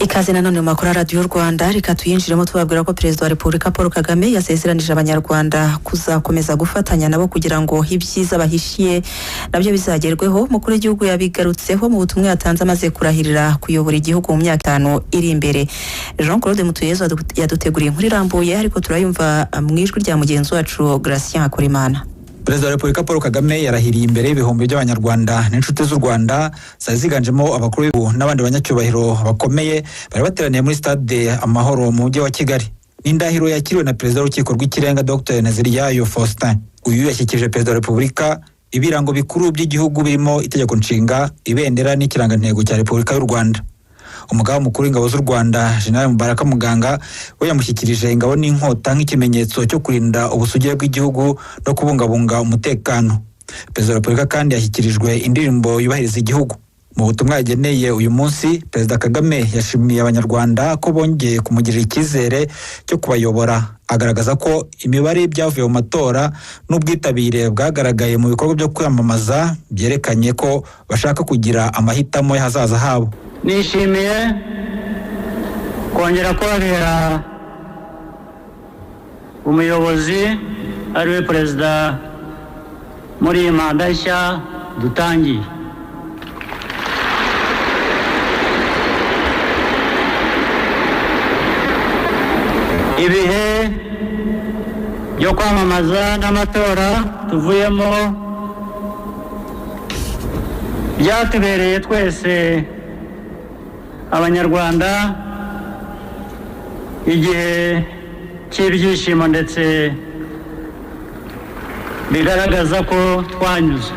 Ikaze nanone makuru Radio Rwanda reka tuyinjiremo tubabwira ko Perezida wa Repubulika Paul Kagame yasezeranije abanyarwanda kuzakomeza gufatanya nabo kugira ngo ibyiza bahishiye nabyo bizagerweho. Mukuru w'igihugu yabigarutseho mu butumwa yatanze amaze kurahirira kuyobora igihugu mu myaka 5 iri imbere. Jean-Claude Mutuyezo yaduteguriye inkuru irambuye ariko turayumva mu ijwi rya mugenzi wacu Gracien Hakorimana. Perezida wa Repubulika Paul Kagame yarahiriye imbere y'ibihumbi by'abanyarwanda n'inshuti z'u Rwanda ziganjemo abakuru b'ibihugu n'abandi banyacyubahiro bakomeye bari bateraniye muri stade Amahoro mu mujyi wa Kigali. N'indahiro yakiriwe na Perezida w'Urukiko rw'Ikirenga Dr Nteziryayo Faustin. Uyu yashyikirije Perezida wa Repubulika ibirango bikuru by'igihugu birimo itegeko nshinga, ibendera n'ikirangantego cya Repubulika y'u Rwanda. Umugaba mukuru w'ingabo z'u Rwanda General Mubaraka Muganga we yamushyikirije ingabo n'inkota nk'ikimenyetso cyo kurinda ubusugire bw'igihugu no kubungabunga umutekano. Perezida wa Repubulika kandi yashyikirijwe indirimbo yubahiriza igihugu. Mu butumwa yageneye uyu munsi, Perezida Kagame yashimiye abanyarwanda ko bongeye kumugirira icyizere cyo kubayobora, agaragaza ko imibare y'ibyavuye mu matora n'ubwitabire bwagaragaye mu bikorwa byo kwamamaza byerekanye ko bashaka kugira amahitamo y'ahazaza habo. Nishimiye kongera kubabera umuyobozi ariwe Perezida muri iyi manda nshya dutangiye. Ibihe byo kwamamaza n'amatora tuvuyemo byatubereye twese abanyarwanda igihe cy'ibyishimo ndetse bigaragaza ko twanyuze.